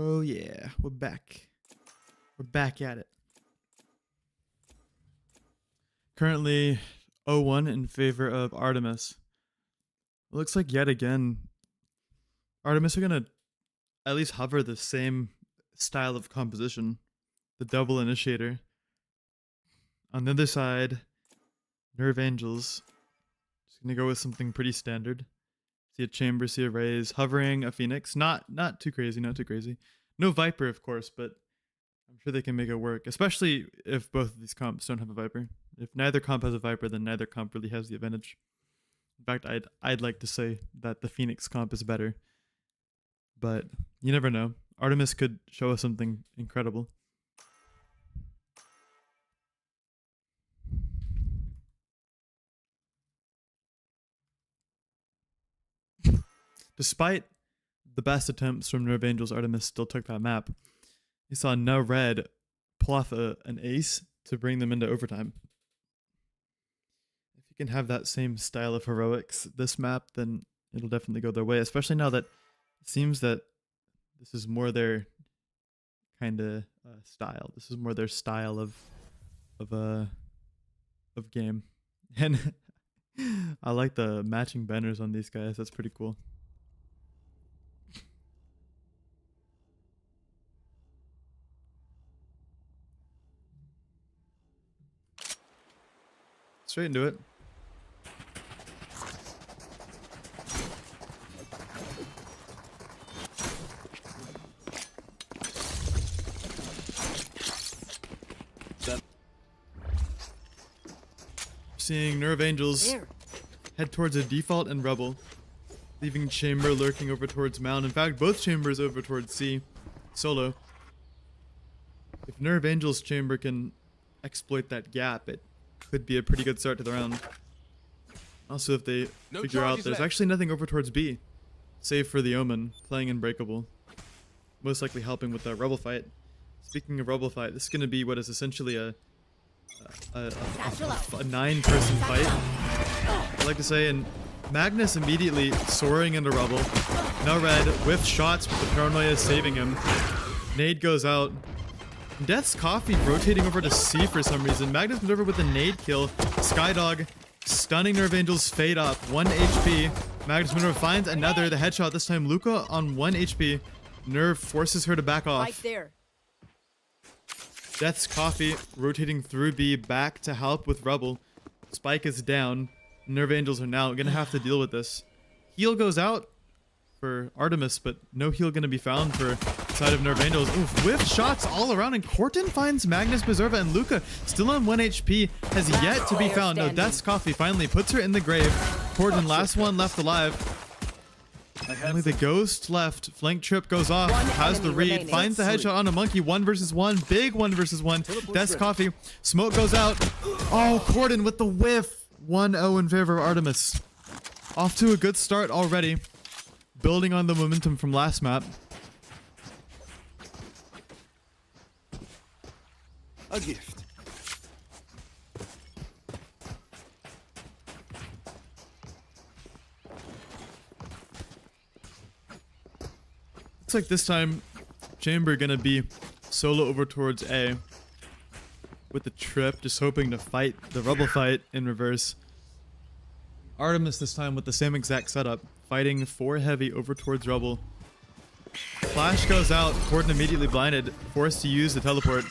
Oh yeah, we're back. We're back at it. Currently 0-1 in favor of Artemis. It looks like yet again Artemis are gonna at least hover the same style of composition. The double initiator. On the other side, Nerve Angels. Just gonna go with something pretty standard. See a chamber, see a raise, hovering a phoenix. Not too crazy, not too crazy. No Viper, of course, but I'm sure they can make it work. Especially if both of these comps don't have a Viper. If neither comp has a Viper, then neither comp really has the advantage. In fact, I'd like to say that the Phoenix comp is better. But you never know. Artemis could show us something incredible. Despite the best attempts from Nerve Angels, Artemis still took that map. You saw No Red pull off an ace to bring them into overtime. If you can have that same style of heroics this map, then it'll definitely go their way, especially now that it seems that this is more their kind of style. This is more their style of game. And I like the matching banners on these guys. That's pretty cool. Straight into it. Seeing Nerve Angels head towards a default and Rebel, leaving Chamber lurking over towards Mound. In fact, both Chambers over towards C, solo. If Nerve Angels Chamber can exploit that gap, it could be a pretty good start to the round. Also, if they figure out there's actually nothing over towards B, save for the Omen playing Unbreakable, most likely helping with the Rebel fight. Speaking of Rebel fight, this is going to be what is essentially a 9-person fight, I like to say, and Magnus immediately soaring into Rebel. No Red with shots, but the paranoia is saving him. Nade goes out. Death's Coffee rotating over to C for some reason. Magnus comes over with a nade kill. Skydog stunning Nerve Angels, fade up. 1 HP. Magnus Minerva finds another. The headshot this time. Luca on 1 HP. Nerve forces her to back off. Right there. Death's Coffee rotating through B back to help with Rebel. Spike is down. Nerve Angels are now going to have to deal with this. Heal goes out for Artemis, but no heal going to be found for side of Nerve Angels. Oof, whiff shots all around, and Corton finds Magnus Minerva, and Luca, still on 1 HP, has yet to be found. No, Death's Coffee finally puts her in the grave. Corton, last one left alive. Only the ghost left. Flank trip goes off. Has the read. Finds the headshot on a monkey. 1 versus 1. Big 1 versus 1. Death's Coffee. Smoke goes out. Oh, Corton with the whiff. 1-0 in favor of Artemis. Off to a good start already. Building on the momentum from last map. A gift. Looks like this time Chamber gonna be solo over towards A with the trip, just hoping to fight the Rebel fight in reverse. Artemis this time with the same exact setup, fighting 4 heavy over towards Rebel. Flash goes out, Corden immediately blinded, forced to use the teleport.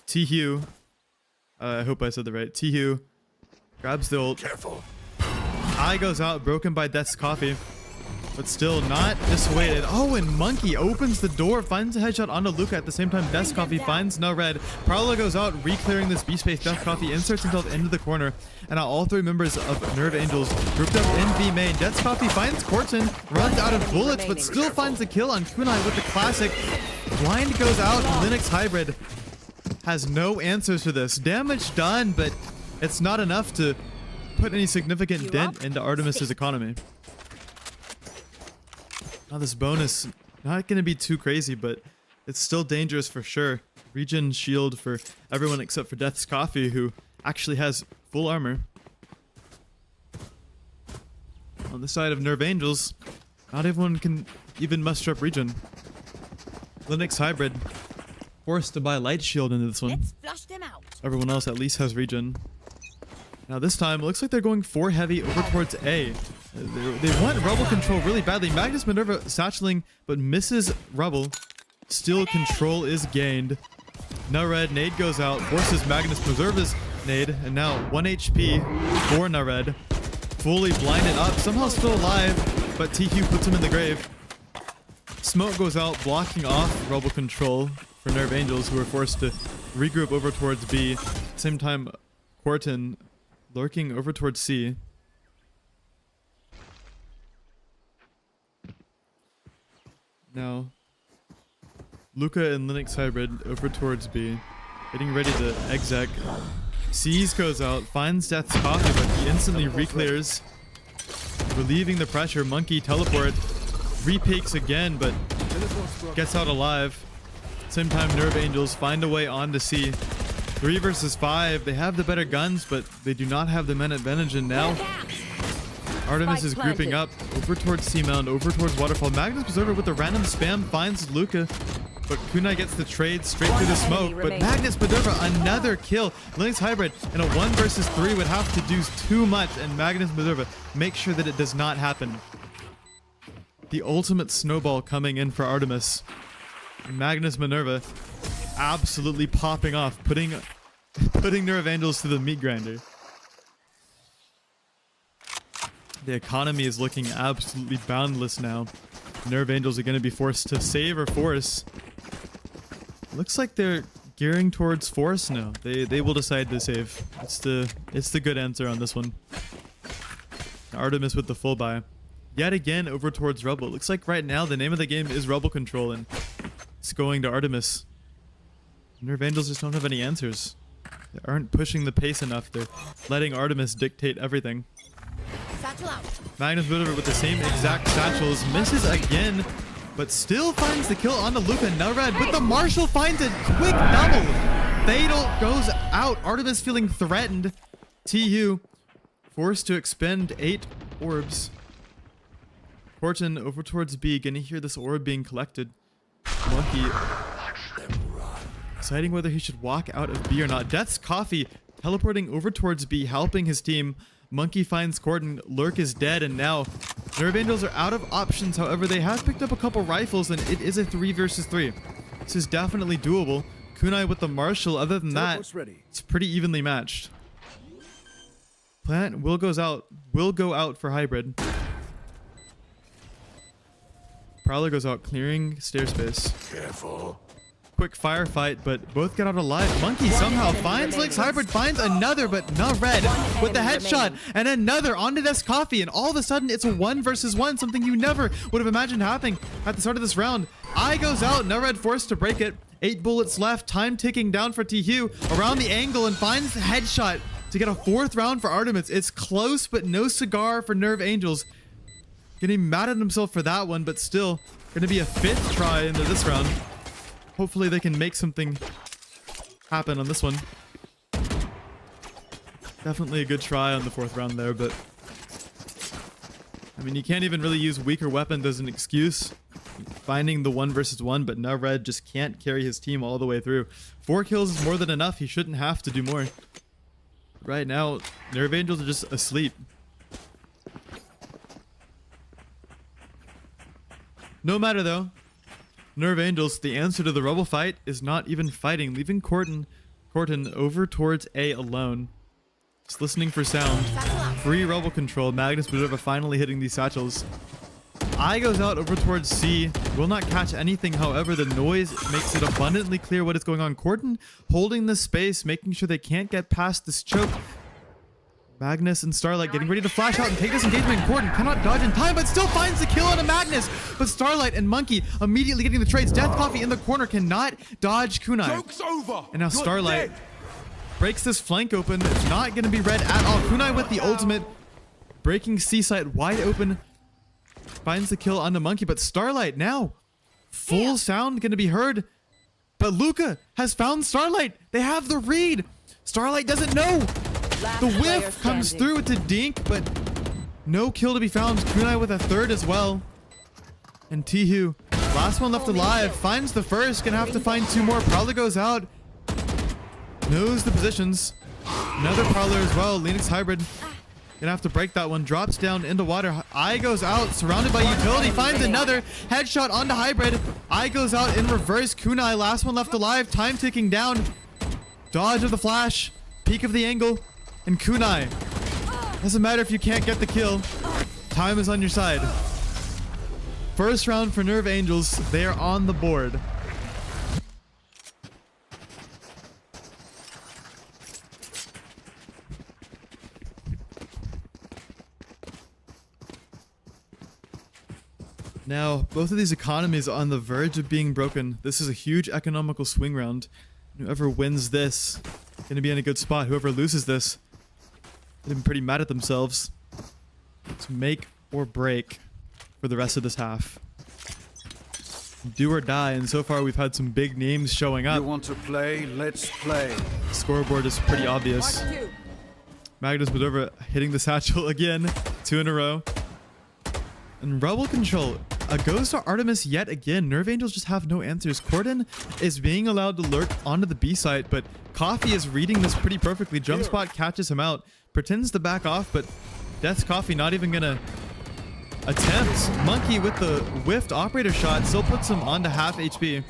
T-Hugh, I hope I said that right. T-Hugh grabs the ult. Careful. Eye goes out, broken by Death's Coffee, but still not dissuaded. Oh, and Monkey opens the door, finds a headshot onto Luca. At the same time, Death's Coffee finds No Red. Prowler goes out, re-clearing this B space. Death's Coffee inserts himself into the corner, and now all 3 members of Nerve Angels grouped up in B main. Death's Coffee finds Corton, runs out of bullets, but still finds the kill on Kunai with the classic. Blind goes out, Linux Hybrid has no answers to this. Damage done, but it's not enough to put any significant dent into Artemis's economy. Now this bonus, not going to be too crazy, but it's still dangerous for sure. Regen shield for everyone except for Death's Coffee, who actually has full armor. On the side of Nerve Angels, not everyone can even muster up regen. Linux Hybrid forced to buy Light Shield into this one. Let's flush them out. Everyone else at least has regen. Now this time, it looks like they're going 4 heavy over towards A. They want Rubble control really badly. Magnus Minerva satcheling, but misses Rubble. Still control is gained. Nared, nade goes out, forces Magnus Minerva's nade, and now 1 HP for Nared. Fully blinded up, somehow still alive, but TQ puts him in the grave. Smoke goes out, blocking off Rubble control for Nerve Angels, who are forced to regroup over towards B. Same time, Quarton lurking over towards C. Now, Luca and Linux Hybrid over towards B, getting ready to exec. C's goes out, finds Death's Coffee, but he instantly reclears, relieving the pressure. Monkey teleport, repeaks again, but gets out alive. Same time, Nerve Angels find a way on to C. 3 versus 5. They have the better guns, but they do not have the men advantage. And now, Artemis is grouping up over towards C Mound, over towards Waterfall. Magnus Preserver with the random spam finds Luca, but Kunai gets the trade straight through the smoke. But Magnus Preserver, another kill. Linux Hybrid in a 1 versus 3 would have to do too much, and Magnus Preserver makes sure that it does not happen. The ultimate snowball coming in for Artemis. Magnus Minerva absolutely popping off, putting Nerve Angels to the meat grinder. The economy is looking absolutely boundless now. Nerve Angels are going to be forced to save or force. Looks like they're gearing towards force now. They will decide to save. It's the good answer on this one. Artemis with the full buy. Yet again over towards Rubble. Looks like right now the name of the game is Rubble Control, and it's going to Artemis. Nerve Angels just don't have any answers. They aren't pushing the pace enough. They're letting Artemis dictate everything. Satchel out. Magnus Minerva with the same exact satchels misses again, but still finds the kill on the Luca. Nared, but the Marshall finds a quick double. Fatal goes out. Artemis feeling threatened. TU forced to expend 8 orbs. Fortune over towards B, gonna hear this orb being collected. Monkey deciding whether he should walk out of B or not. Death's Coffee teleporting over towards B, helping his team. Monkey finds Corden. Lurk is dead, and now Nerve Angels are out of options. However, they have picked up a couple rifles, and it is a 3 versus 3. This is definitely doable. Kunai with the Marshall. Other than that, it's pretty evenly matched. Plant will go out for Hybrid. Prowler goes out, clearing stair space. Careful. Quick firefight, but both get out alive. Monkey somehow finds Linux Hybrid, finds another, but not red with the headshot, and another onto Death's Coffee, and all of a sudden it's a 1 versus 1, something you never would have imagined happening at the start of this round. Eye goes out, no red forced to break it. 8 bullets left, time ticking down for TU around the angle, and finds the headshot to get a 4th round for Artemis. It's close, but no cigar for Nerve Angels. Getting mad at himself for that one, but still gonna be a 5th try into this round. Hopefully they can make something happen on this one. Definitely a good try on the 4th round there, but I mean, you can't even really use weaker weapons as an excuse. Finding the 1 versus 1, but now Red just can't carry his team all the way through. 4 kills is more than enough. He shouldn't have to do more. Right now, Nerve Angels are just asleep. No matter though, Nerve Angels, the answer to the Rubble fight is not even fighting, leaving Corton over towards A alone. Just listening for sound. Free Rubble control. Magnus Minerva finally hitting these satchels. I goes out over towards C. Will not catch anything, however, the noise makes it abundantly clear what is going on. Corton holding the space, making sure they can't get past this choke. Magnus and Starlight getting ready to flash out and take this engagement. Corden cannot dodge in time, but still finds the kill on a Magnus. But Starlight and Monkey immediately getting the trades. Death Coffee in the corner cannot dodge Kunai. Joke's over. And now Starlight breaks this flank open. It's not going to be red at all. Kunai with the ultimate, breaking C site wide open. Finds the kill on the Monkey, but Starlight now full sound going to be heard. But Luca has found Starlight. They have the read. Starlight doesn't know. The whiff comes through to Dink, but no kill to be found. Kunai with a 3rd as well. And Tihu Last one left alive. Finds the first. Gonna have to find 2 more. Prowler goes out. Knows the positions. Another Prowler as well. Linux Hybrid. Gonna have to break that one. Drops down into water. Eye goes out. Surrounded by utility. Finds another. Headshot onto Hybrid. Eye goes out in reverse. Kunai. Last one left alive. Time ticking down. Dodge of the flash. Peek of the angle. And Kunai. Doesn't matter if you can't get the kill. Time is on your side. First round for NRV Angels. They are on the board. Now, both of these economies are on the verge of being broken. This is a huge economical swing round. Whoever wins this, gonna be in a good spot. Whoever loses this, they've been pretty mad at themselves. It's make or break for the rest of this half. Do or die, and so far we've had some big names showing up. You want to play? Let's play. Scoreboard is pretty obvious. Magnus Minerva hitting the satchel again. 2 in a row. And Rebel Control goes to Artemis yet again. NRV Angels just have no answers. Corden is being allowed to lurk onto the B site, but Coffee is reading this pretty perfectly. Jump Spot catches him out, pretends to back off, but Death's Coffee not even gonna attempt. Monkey with the whiffed operator shot still puts him onto half HP.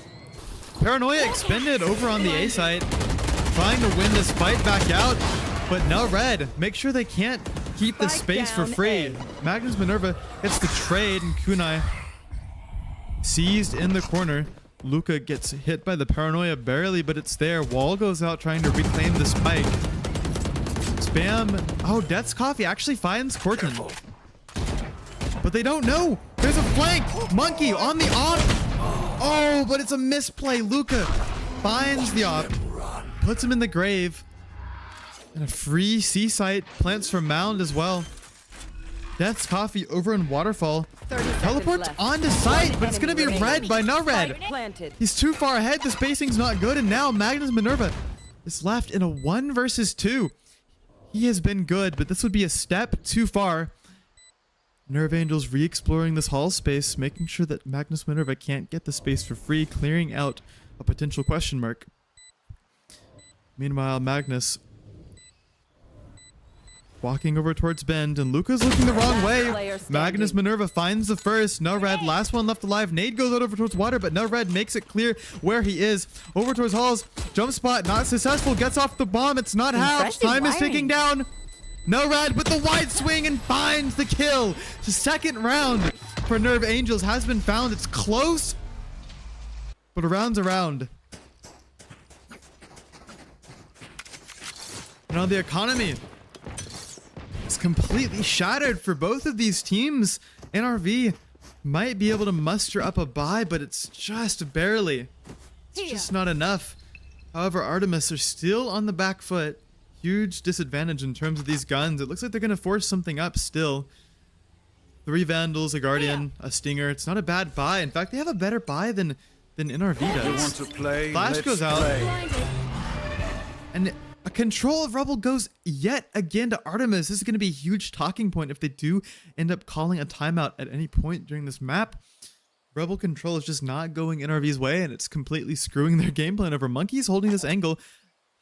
Paranoia expended over on the A site, trying to win this fight back out, but no red. Make sure they can't keep the space for free. Magnus Minerva gets the trade, and Kunai seized in the corner. Luca gets hit by the Paranoia barely, but it's there. Wall goes out trying to reclaim the spike. Spam. Oh, Death's Coffee actually finds Corton. But they don't know. There's a flank. Monkey on the op. Oh, but it's a misplay. Luca finds the op. Puts him in the grave. And a free C site. Plants from Mound as well. Death's Coffee over in Waterfall. Teleports onto site, but it's going to be red by no red. He's too far ahead. The spacing's not good. And now Magnus Minerva is left in a 1 versus 2. He has been good, but this would be a step too far. NRV Angels re-exploring this hall space, making sure that Magnus Minerva can't get the space for free, clearing out a potential question mark. Meanwhile, Magnus walking over towards Bend, and Luca's looking the wrong way. Magnus Minerva finds the first. No red, last one left alive. Nade goes out over towards water, but no red makes it clear where he is. Over towards halls. Jump spot, not successful. Gets off the bomb. It's not half. Time is ticking down. No red with the wide swing and finds the kill. The second round for NRV Angels has been found. It's close, but a round's a round. And on the economy, it's completely shattered for both of these teams. NRV might be able to muster up a bye, but it's just barely. It's just not enough. However, Artemis are still on the back foot. Huge disadvantage in terms of these guns. It looks like they're going to force something up still. 3 Vandals, a Guardian, a Stinger. It's not a bad buy. In fact, they have a better buy than NRV does. You want to play? Flash goes out. And a control of Rebel goes yet again to Artemis. This is going to be a huge talking point if they do end up calling a timeout at any point during this map. Rebel control is just not going NRV's way, and it's completely screwing their game plan over. Monkey's holding this angle.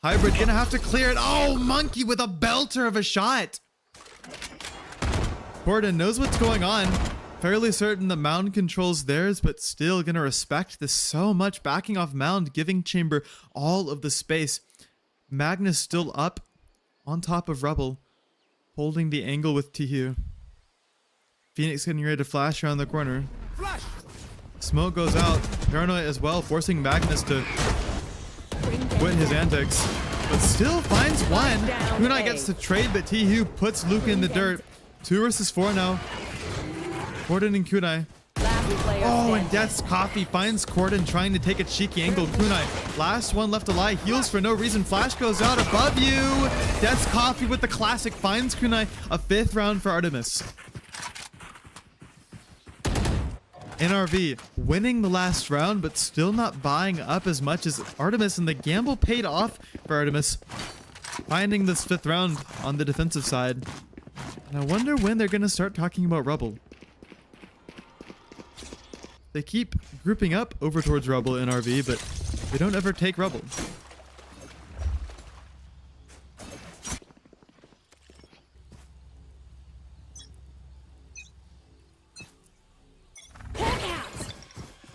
Hybrid gonna have to clear it. Oh, Monkey with a belter of a shot. Gordon knows what's going on. Fairly certain the Mound controls theirs, but still gonna respect this so much. Backing off Mound, giving Chamber all of the space. Magnus still up on top of Rebel, holding the angle with Tihu. Phoenix getting ready to flash around the corner. Smoke goes out. Paranoia as well, forcing Magnus to quit his antics, but still finds one. Kunai gets to trade, but Tihu puts Luke in the dirt. 2 versus 4 now. Corden and Kunai. Oh, and Death's Coffee finds Corden trying to take a cheeky angle. Kunai, last one left alive, heals for no reason. Flash goes out above you. Death's Coffee with the classic finds Kunai. A 5th round for Artemis. NRV winning the last round, but still not buying up as much as Artemis, and the gamble paid off for Artemis, finding this 5th round on the defensive side. And I wonder when they're going to start talking about Rebel. They keep grouping up over towards Rubble NRV, but they don't ever take Rubble.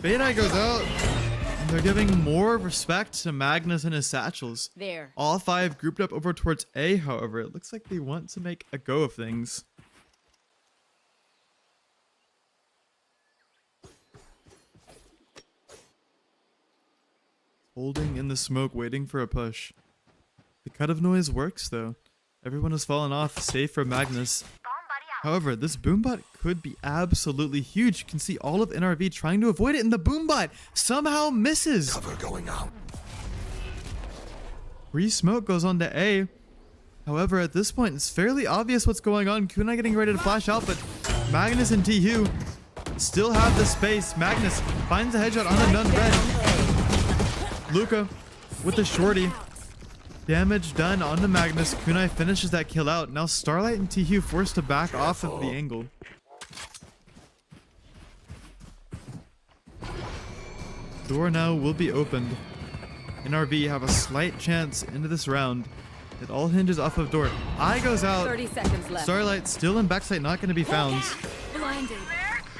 Beta goes out. And they're giving more respect to Magnus and his satchels. There. All 5 grouped up over towards A, however. It looks like they want to make a go of things. Holding in the smoke, waiting for a push. The cut of noise works, though. Everyone has fallen off, save for Magnus. However, this boombot could be absolutely huge. You can see all of NRV trying to avoid it, and the boombot somehow misses. Cover going out. Free smoke goes on to A. However, at this point, it's fairly obvious what's going on. Kunai getting ready to flash out, but Magnus and T-Hugh still have the space. Magnus finds a headshot on a none red. Luca with the shorty. Damage done onto Magnus. Kunai finishes that kill out. Now Starlight and T-Hugh forced to back off of the angle. Door now will be opened. NRV have a slight chance into this round. It all hinges off of door. Eye goes out. 30 seconds left. Starlight still in backside, not going to be found. Blinded.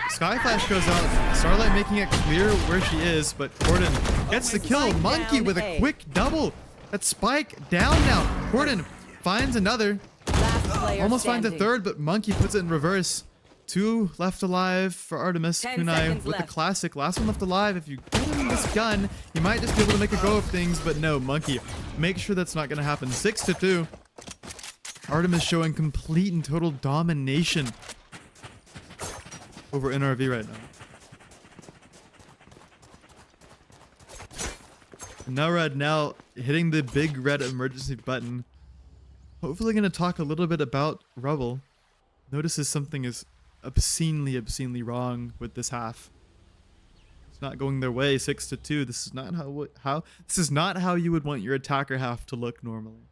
Sky Flash goes out. Starlight making it clear where she is, but Gordon gets the kill. Monkey with a quick double. That spike down now. Gordon finds another. Last player Almost finds a standing. third, but Monkey puts it in reverse. 2 left alive for Artemis. 10 Kunai seconds with the left. classic. Last one left alive. If you get him this gun, you might just be able to make a go of things, but no, Monkey. Make sure that's not going to happen. 6-2. Artemis showing complete and total domination over NRV right now. Now Red now hitting the big red emergency button. Hopefully going to talk a little bit about Rubble. Notices something is obscenely wrong with this half. It's not going their way. 6-2. This is not this is not how you would want your attacker half to look normally.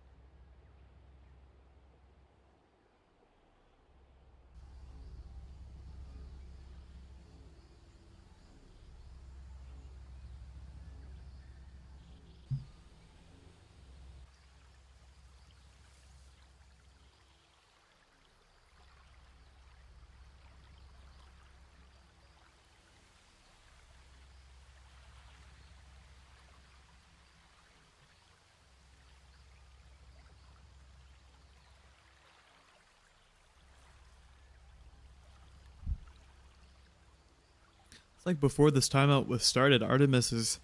It's like before this timeout was started, Artemis is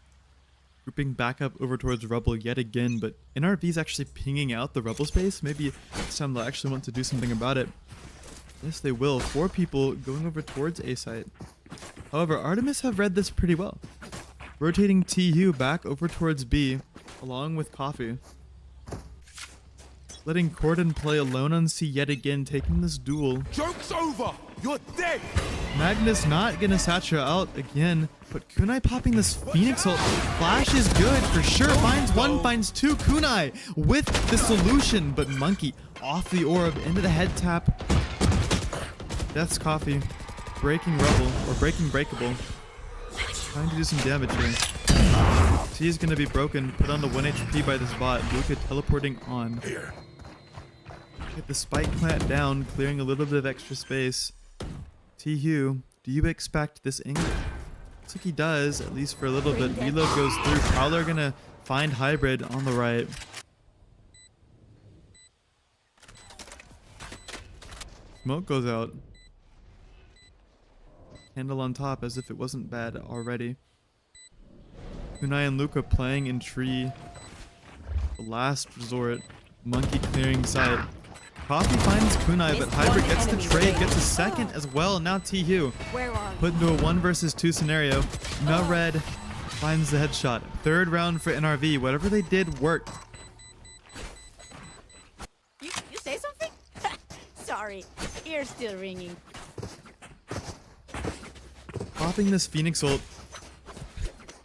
grouping back up over towards Rubble yet again, but NRV is actually pinging out the Rubble space. Maybe this time they'll actually want to do something about it. Yes, they will. 4 people going over towards A site. However, Artemis have read this pretty well. Rotating TU back over towards B, along with Coffee. Letting Corden play alone on C yet again, taking this duel. Joke's over. You're dead. Magnus not gonna satch her out again, but Kunai popping this Phoenix ult. Flash is good for sure. Finds 1, finds 2. Kunai with the solution, but Monkey off the orb into the head tap. Death's Coffee breaking Rubble or breaking Breakable. Trying to do some damage here. C is gonna be broken. Put on the 1 HP by this bot. Luca teleporting on. Get the spike plant down, clearing a little bit of extra space. T-Hugh, do you expect this angle? Looks like he does, at least for a little bit. Reload goes through. Prowler gonna find Hybrid on the right. Smoke goes out. Handle on top as if it wasn't bad already. Kunai and Luca playing in tree. The last resort. Monkey clearing sight. Coffee finds Kunai, but Hybrid gets the trade, gets a second as well. Now T-Hugh put into a 1 versus 2 scenario. No Red finds the headshot. 3rd round for NRV. Whatever they did worked. You say something? Sorry, ear's still ringing. Popping this Phoenix ult.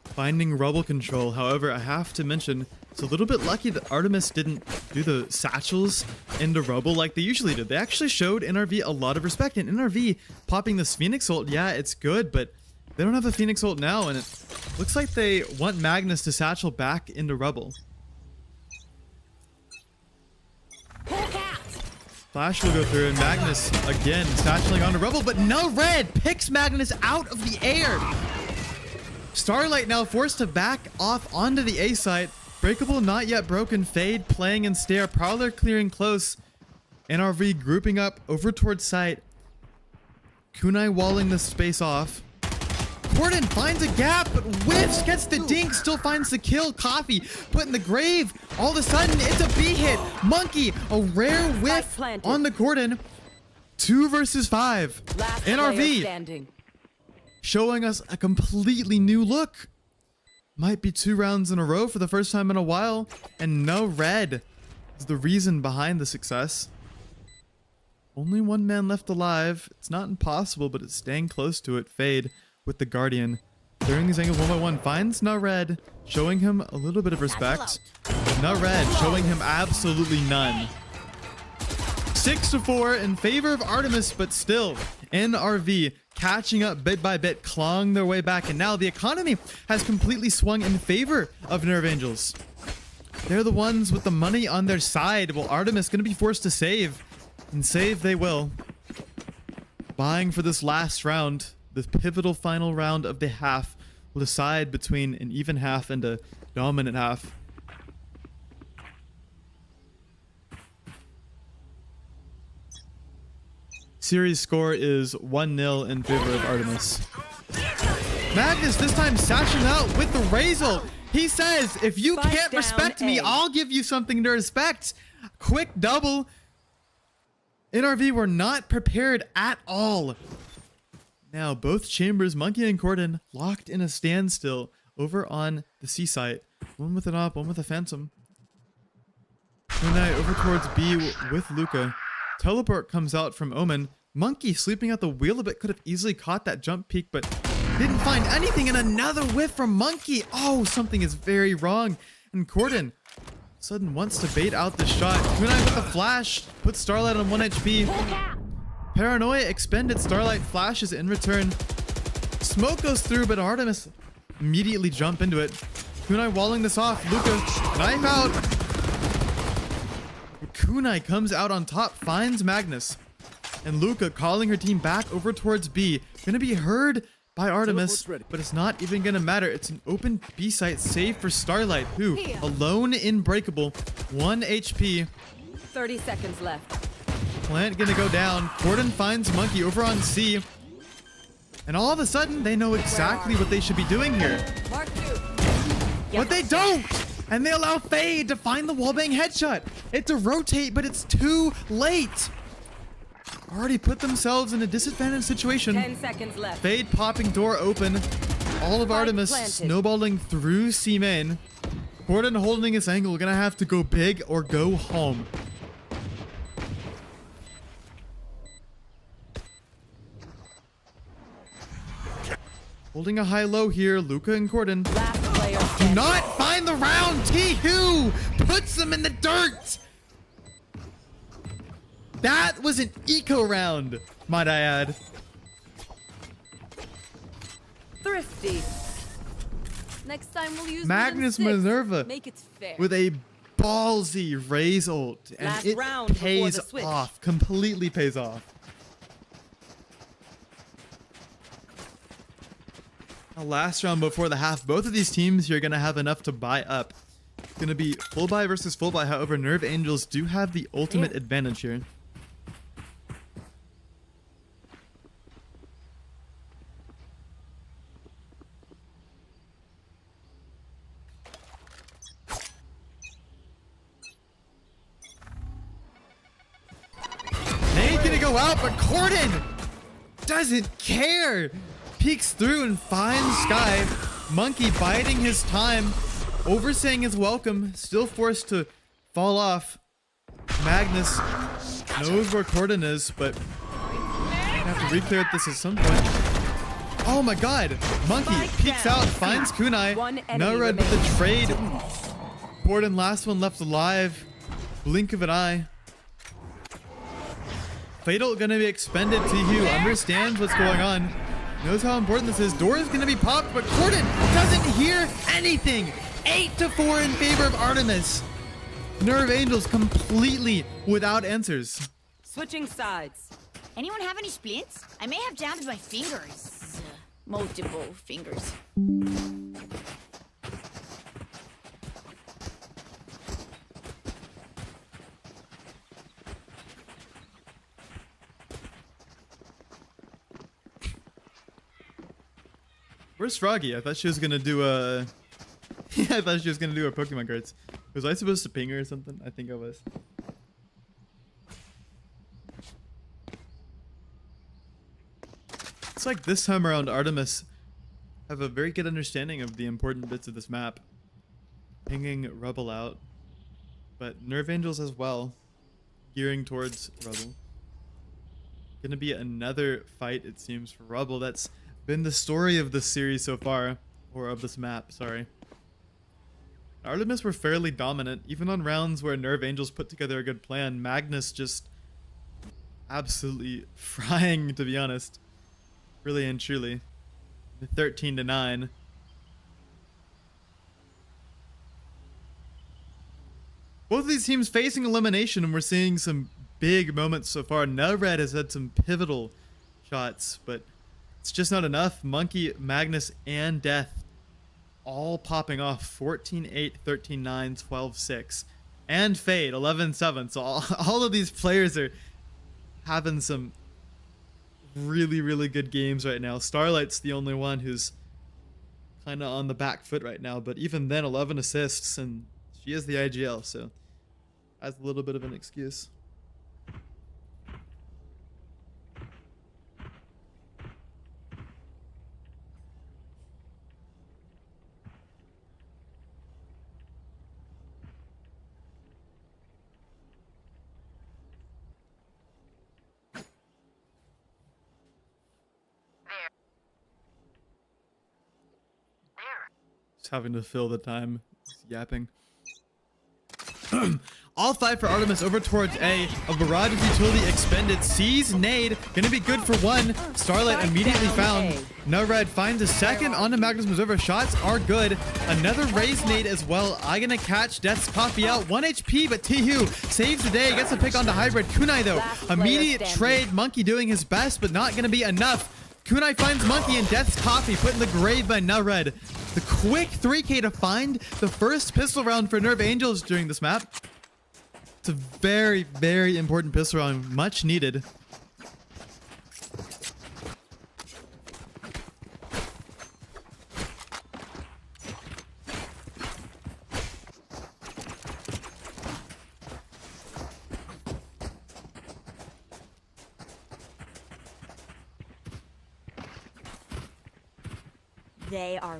Finding Rubble control. However, I have to mention, it's a little bit lucky that Artemis didn't do the satchels into Rubble like they usually did. They actually showed NRV a lot of respect. And NRV popping this Phoenix ult, yeah, it's good, but They don't have a Phoenix ult now, and it looks like they want Magnus to satchel back into rubble. Flash will go through, and Magnus again satcheling onto rubble, but no red picks Magnus out of the air. Starlight now forced to back off onto the A site. Breakable not yet broken. Fade playing in stare. Prowler clearing close. NRV grouping up over towards site. Kunai walling the space off. Corden finds a gap, but whiffs, gets the dink, still finds the kill. Coffee put in the grave. All of a sudden, it's a B hit. Monkey, a rare whiff on the Corden. 2 versus 5. NRV showing us a completely new look. Might be 2 rounds in a row for the first time in a while. And no red is the reason behind the success. Only 1 man left alive. It's not impossible, but it's staying close to it. Fade with the Guardian. Clearing these angles 1 by 1. Finds No Red, showing him a little bit of respect. No Red showing him absolutely none. 6-4 in favor of Artemis, but still NRV catching up bit by bit, clawing their way back. And now the economy has completely swung in favor of Nerve Angels. They're the ones with the money on their side. Well, Artemis going to be forced to save. And save they will. Buying for this last round. The pivotal final round of the half will decide between an even half and a dominant half. Series score is 1-0 in favor of Artemis. Magnus this time sashing out with the Razel. He says, if you can't respect me, I'll give you something to respect. Quick double. NRV were not prepared at all. Now both chambers, Monkey and Corden, locked in a standstill over on the C site. One with an op, one with a phantom. Kunai over towards B with Luca. Teleport comes out from Omen. Monkey sleeping at the wheel a bit, could have easily caught that jump peak, but didn't find anything. And another whiff from Monkey. Oh, something is very wrong. And Corden sudden wants to bait out the shot. Kunai with a flash, puts Starlight on 1 HP. Paranoia expended. Starlight flashes in return. Smoke goes through, but Artemis immediately jump into it. Kunai walling this off. Luca, knife out. Kunai comes out on top, finds Magnus. And Luca calling her team back over towards B. Gonna be heard by Artemis, but it's not even gonna matter. It's an open B site, save for Starlight, who alone in Breakable, 1 HP. 30 seconds left. Plant gonna go down. Corden finds Monkey over on C. And all of a sudden, they know exactly what they should be doing here. But they don't! And they allow Fade to find the wallbang headshot. It's a rotate, but it's too late. Already put themselves in a disadvantaged situation. 10 seconds left. Fade popping door open. All of Artemis snowballing through C main. Corden holding his angle. Gonna have to go big or go home. Holding a high-low here, Luca and Corden. Do not find the round. T-Hoo puts them in the dirt. That was an eco round, might I add. Thrifty. Next time we'll use Magnus Minerva Make it fair. with a ballsy raise ult, and Last it round pays before the switch. off. Completely pays off. Last round before the half, both of these teams here are going to have enough to buy up. It's going to be full buy versus full buy. However, Nerve Angels do have the ultimate advantage here. Nade's going to go out, but Corden doesn't care. Peeks through and finds Sky. Monkey biding his time. Overstaying his welcome. Still forced to fall off. Magnus knows where Corden is, but have to reclear this at some point. Oh my god. Monkey peeks out, finds Kunai. No red with the trade. Corden last one left alive. Blink of an eye. Fatal gonna be expended. T-Hoo understands what's going on. knows how important this is. Door is going to be popped, but Corden doesn't hear anything. 8-4 in favor of Artemis. NRV Angels completely without answers. Switching sides. Anyone have any splints? I may have jammed my fingers. Multiple fingers. Where's Froggy? I thought she was gonna do a. Yeah, I thought she was gonna do a Pokemon cards. Was I supposed to ping her or something? I think I was. It's like this time around, Artemis have a very good understanding of the important bits of this map. Pinging Rubble out, but NRV Angels as well, gearing towards Rubble. Gonna be another fight, it seems, for Rubble. That's been the story of this series so far, or of this map, sorry. Artemis were fairly dominant, even on rounds where NRV Angels put together a good plan. Magnus just absolutely frying, to be honest. Really and truly. 13-9. Both of these teams facing elimination, and we're seeing some big moments so far. NRV has had some pivotal shots, but it's just not enough. Monkey, Magnus, and Death all popping off. 14-8, 13-9, 12-6. And Fade, 11-7. So all of these players are having some really, really good games right now. Starlight's the only one who's kind of on the back foot right now. But even then, 11 assists, and she is the IGL, so that's a little bit of an excuse. Just having to fill the time. Just yapping. All 5 for Artemis over towards A. A barrage of utility expended. Sees nade. Gonna be good for 1. Starlight immediately found. NRV finds a second onto Magnus Missouri. Shots are good. Another raise nade as well. I gonna catch Death's coffee out. 1 HP, but Tihu saves the day. Gets a pick onto Hybrid. Kunai though. Immediate trade. Monkey doing his best, but not gonna be enough. Kunai finds Monkey and Death's coffee put in the grave by NRV. The quick 3k to find the first pistol round for NRV Angels during this map. It's a very, very important pistol round. Much needed. They are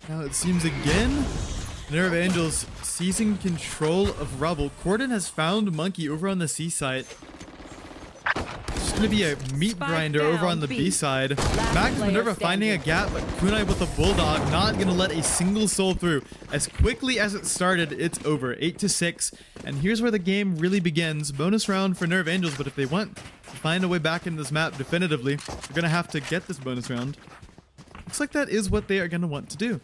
Now it seems again, NRV Angels seizing control of Rubble. Corden has found Monkey over on the C side. It's going to be a meat grinder over on the B side. Max Minerva finding a gap, but Kunai with the Bulldog not going to let a single soul through. As quickly as it started, it's over. 8-6. And here's where the game really begins. Bonus round for NRV Angels, but if they want to find a way back in this map definitively, they're going to have to get this bonus round. Looks like that is what they are going to want to do.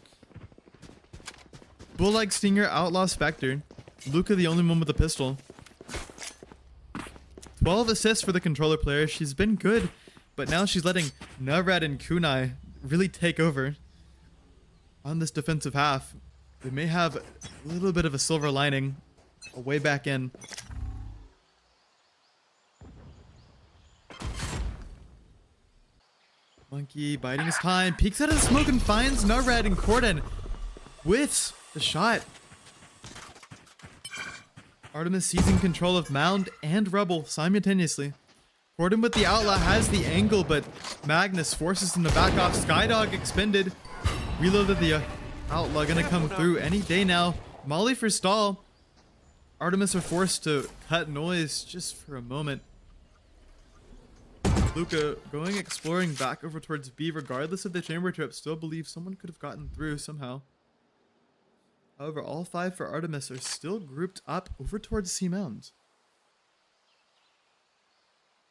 Bulldog, Stinger, Outlaw, Spectre. Luca the only one with a pistol. 12 assists for the controller player. She's been good, but now she's letting NRV and Kunai really take over on this defensive half. They may have a little bit of a silver lining a way back in. Monkey biding his time, peeks out of the smoke and finds NRV and Corden with the shot. Artemis seizing control of Mound and Rebel simultaneously. Corden with the Outlaw has the angle, but Magnus forces him to back off. Skydog expended. Reloaded the Outlaw, gonna come through any day now. Molly for stall. Artemis are forced to cut noise just for a moment. Luca going exploring back over towards B, regardless of the chamber trip. Still believe someone could have gotten through somehow. However, all 5 for Artemis are still grouped up over towards C Mounds.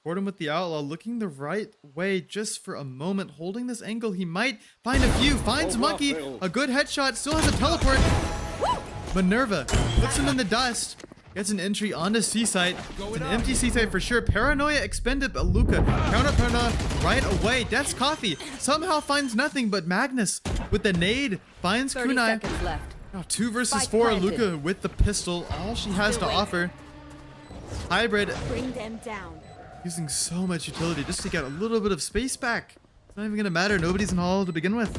Gordon with the outlaw looking the right way just for a moment. Holding this angle, he might find a few. Finds Monkey. A good headshot. Still has a teleport. Minerva puts him in the dust. Gets an entry onto C site. It's an empty C site for sure. Paranoia expended, but Luca counter paranoia right away. Death's Coffee somehow finds nothing, but Magnus with the nade finds 30 Kunai. seconds left. Now 2 versus Spike 4. planted. Luca with the pistol. All she has to offer. Hybrid Bring them down. using so much utility just to get a little bit of space back. It's not even gonna matter. Nobody's in Hall to begin with.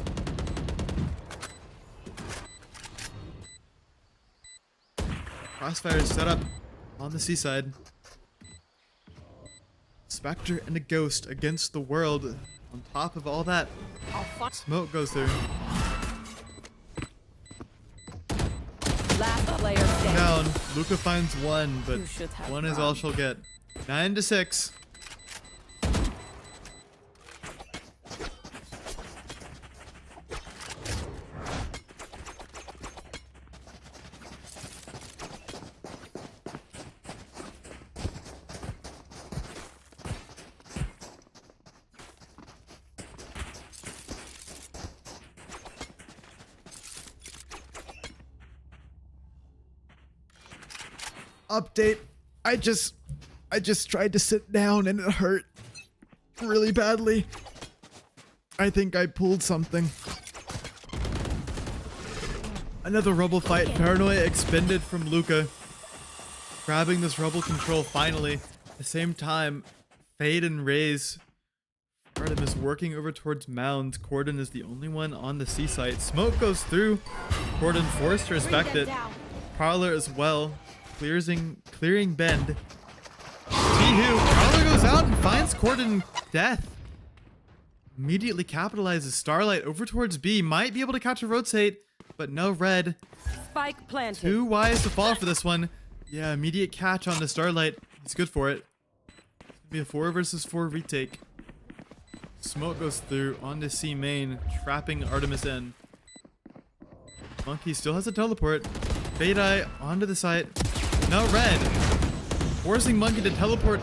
Crossfire is set up on the seaside. Spectre and a Ghost against the world. On top of all that, smoke goes through. Last player standing. Down. Luca finds one, but You should have one is all run. she'll get. 9 to 6. Update. I just tried to sit down and it hurt really badly. I think I pulled something. Another rubble fight. Paranoia expended from Luca. Grabbing this rubble control finally. At the same time, Fade and Raze. Artemis working over towards mounds. Corden is the only one on the C site. Smoke goes through. Corden forced to respect it. Prowler as well. Clearing Bend. T-Hoo. Prowler goes out and finds Corden death. Immediately capitalizes Starlight over towards B. Might be able to catch a rotate, but no red. Spike planted. Too wise to fall for this one. Yeah, immediate catch on the Starlight. He's good for it. It's gonna be a 4 versus 4 retake. Smoke goes through onto C main, trapping Artemis in. Monkey still has a teleport. Fade Eye onto the site. No red. Forcing Monkey to teleport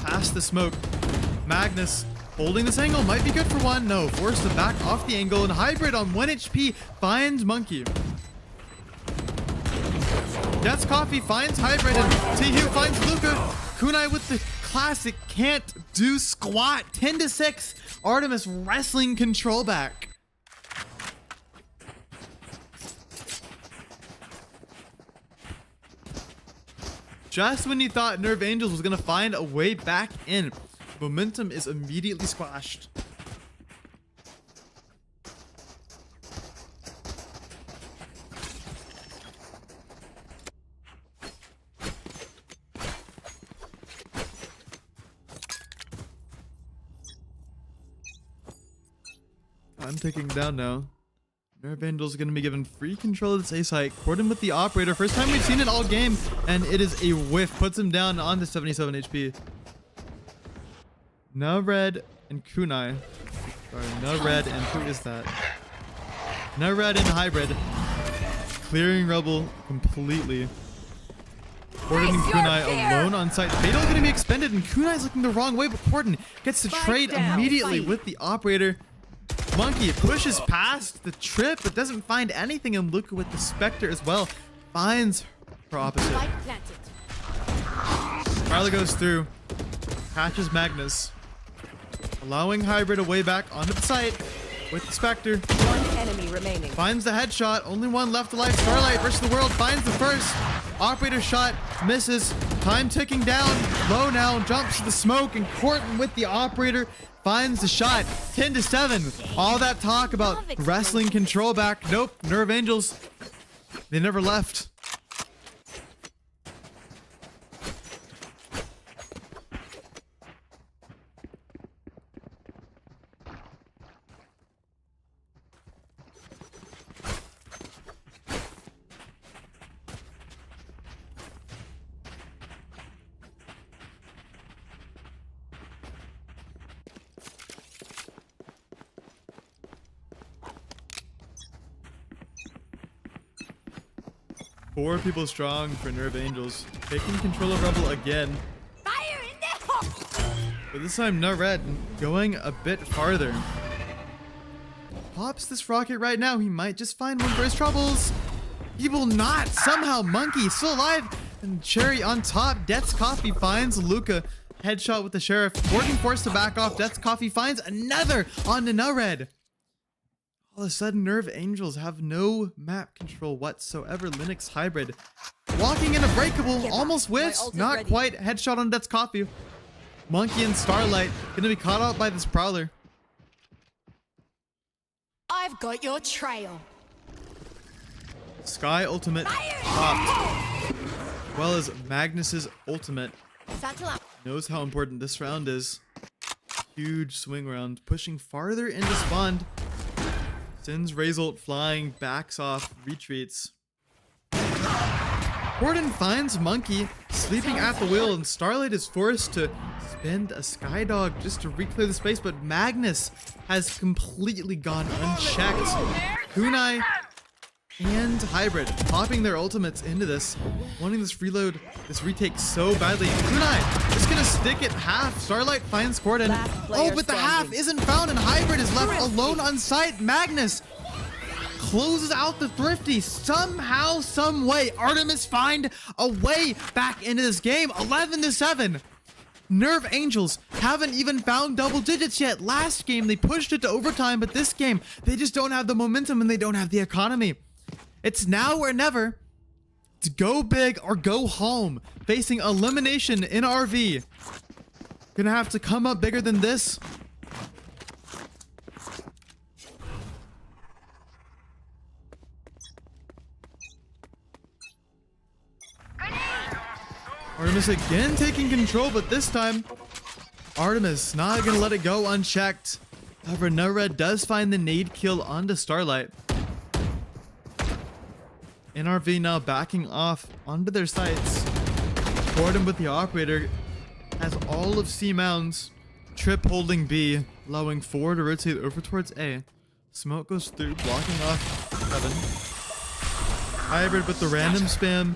past the smoke. Magnus holding this angle. Might be good for one. No. Forced to back off the angle. And Hybrid on 1 HP finds Monkey. Death's Coffee finds Hybrid. And T-Hugh finds Luca. Kunai with the classic can't do squat. 10 to 6. Artemis wrestling control back. Just when you thought NRV Angels was going to find a way back in, momentum is immediately squashed. I'm ticking down now. NRV Angels going to be given free control of this A site. Corden with the operator. First time we've seen it all game. And it is a whiff. Puts him down on the 77 HP. No red and Kunai. Sorry, no red and who is that? No red and Hybrid. Clearing rubble completely. Corden and Kunai alone on site. Fatal going to be expended and Kunai's looking the wrong way, but Corden gets to Spike trade down. immediately Fight. with the operator. Monkey pushes past the trip, but doesn't find anything, and Luca with the Spectre as well finds her opposite. Light planted. Marla goes through, catches Magnus, allowing Hybrid a way back onto the site with the Spectre. One enemy remaining. Finds the headshot, only one left alive. Starlight versus the world finds the first. Operator shot misses. Time ticking down. Low now, jumps to the smoke, and Corton with the operator finds the shot. 10 to 7. All that talk about wrestling control back. Nope. NRV Angels, they never left. Four people strong for NRV Angels. Taking control of Rebel again. Fire in the hole! But this time, no red. Going a bit farther. Pops this rocket right now. He might just find one for his troubles. He will not. Somehow, Monkey still alive. And Cherry on top. Death's Coffee finds Luca. Headshot with the Sheriff. Gordon forced to back off. Death's Coffee finds another on the no red. All of a sudden, NRV Angels have no map control whatsoever. Linux Hybrid. Walking in a breakable. Almost whiffs. Not quite. Headshot on Death's Coffee. Monkey and Starlight gonna be caught out by this Prowler. I've got your trail. Sky ultimate popped. As well as Magnus's ultimate. Satchel up. Knows how important this round is. Huge swing round. Pushing farther into spawn. Sends Razult flying, backs off, retreats. Gordon finds Monkey sleeping at the wheel, and Starlight is forced to spend a Skydog just to reclear the space, but Magnus has completely gone unchecked. Kunai and Hybrid popping their ultimates into this, wanting this reload, this retake so badly. Kunai just gonna stick it half. Starlight finds Gordon. Oh, but the half isn't found, and Hybrid is left alone on site. Magnus closes out the Thrifty somehow, some way. Artemis find a way back into this game. 11-7. NRV Angels haven't even found double digits yet. Last game they pushed it to overtime, but this game they just don't have the momentum and they don't have the economy. It's now or never. It's go big or go home. Facing elimination in NRV. Gonna have to come up bigger than this. Artemis again taking control, but this time Artemis not gonna let it go unchecked. However, no red does find the nade kill onto Starlight. NRV now backing off onto their sights. Gordon with the operator has all of C mounds. Trip holding B, allowing 4 to rotate over towards A. Smoke goes through, blocking off 7. Hybrid with the random spam.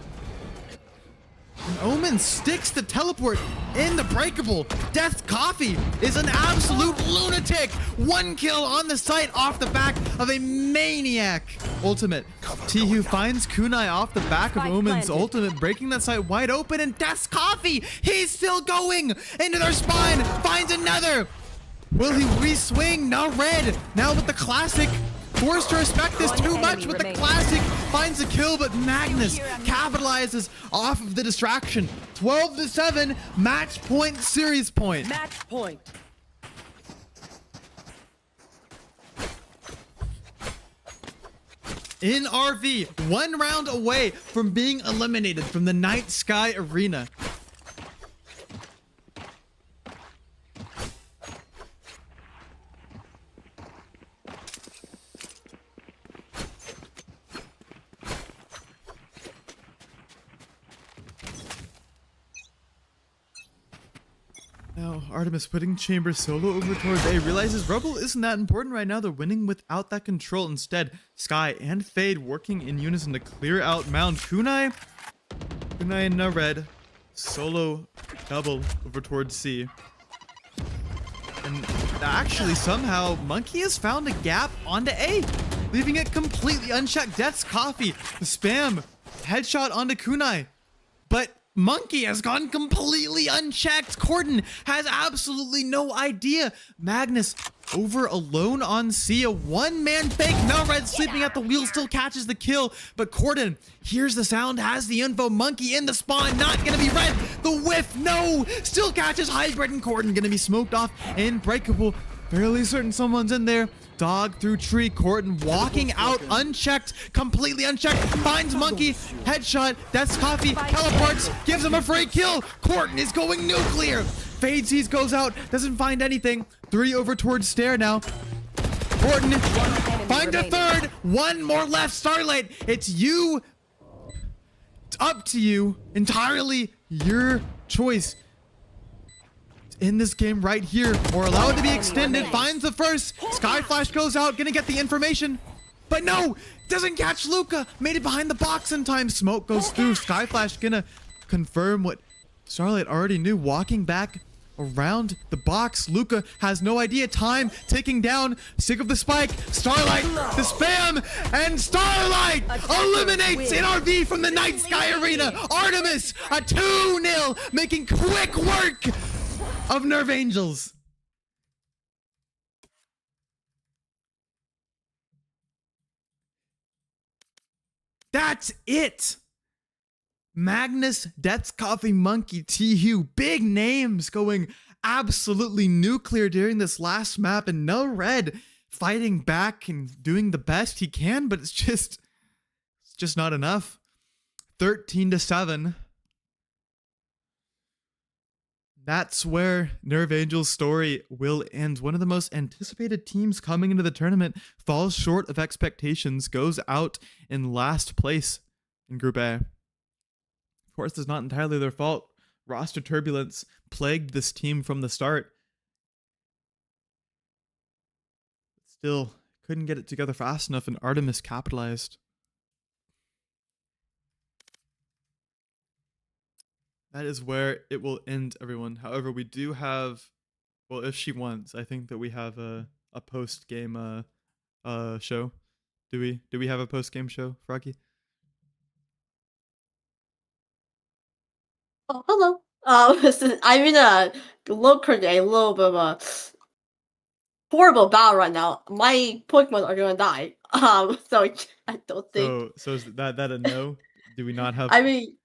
And Omen sticks the teleport in the breakable. Death's Coffee is an absolute lunatic. 1 kill on the site off the back of a maniac ultimate. Tihu finds Kunai off the back of Omen's ultimate, breaking that site wide open, and Death's Coffee, he's still going into their spine, finds another. Will he re-swing? No red. Now with the classic. Forced to respect this too much with the classic. Finds a kill, but Magnus capitalizes off of the distraction. 12-7, match point, series point. Match point. NRV, 1 round away from being eliminated from the Night Sky Arena. Now, Artemis putting Chamber solo over towards A, realizes Rebel isn't that important right now. They're winning without that control. Instead, Sky and Fade working in unison to clear out Mound. Kunai and no red. Solo double over towards C. And actually, somehow, Monkey has found a gap onto A, leaving it completely unchecked. Death's Coffee, the spam, headshot onto Kunai. But Monkey has gone completely unchecked. Corden has absolutely no idea. Magnus over alone on C. A 1-man fake. No red sleeping at the wheel still catches the kill. But Corden hears the sound, has the info. Monkey in the spawn. Not going to be red. The whiff. No. Still catches Hybrid, and Corden going to be smoked off and breakable. Fairly certain someone's in there. Dog through tree. Corden walking out unchecked, completely unchecked. Finds Monkey, headshot. Death's Coffee teleports, gives him a free kill. Corden is going nuclear. Fade sees, goes out, doesn't find anything. 3 over towards Stair now. Corden find a third. 1 more left. Starlight, it's you. It's up to you. Entirely your choice. In this game right here, or allow it to be extended. Finds the first. Sky Flash goes out, gonna get the information, but no, doesn't catch Luca. Made it behind the box in time. Smoke goes through. Sky Flash gonna confirm what Starlight already knew. Walking back around the box. Luca has no idea. Time ticking down. Sick of the spike. Starlight, the spam, and Starlight eliminates NRV from the Night Sky Arena. Artemis, a 2-0, making quick work of NRV Angels. That's it. Magnus, Death's Coffee Monkey, T-Hugh, big names going absolutely nuclear during this last map, and no Red fighting back and doing the best he can, but it's just not enough. 13-7. That's where NRV Angels' story will end. One of the most anticipated teams coming into the tournament falls short of expectations, goes out in last place in Group A. Of course, it's not entirely their fault. Roster turbulence plagued this team from the start. Still, couldn't get it together fast enough, and Artemis capitalized. That is where it will end, everyone. However, we do have, well, if she wants, I think that we have a post-game show. Do we have a post-game show, Froggy? Oh, hello. I'm in a currently a little bit of a horrible battle right now. My Pokemon are gonna die. So I don't think. So is that a no? Do we not have? I mean,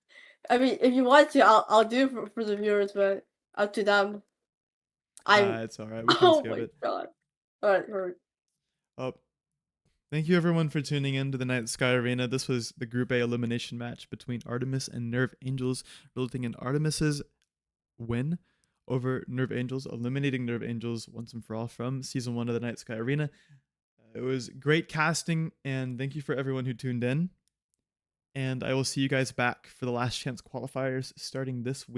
if you want to, I'll do it for the viewers, but up to them. It's all right. We can Oh skip my it. god. All right. Oh, thank you everyone for tuning in to the Night Sky Arena. This was the Group A elimination match between Artemis and NRV Angels, resulting in Artemis's win over NRV Angels, eliminating NRV Angels once and for all from Season 1 of the Night Sky Arena. It was great casting, and thank you for everyone who tuned in. And I will see you guys back for the last chance qualifiers starting this week.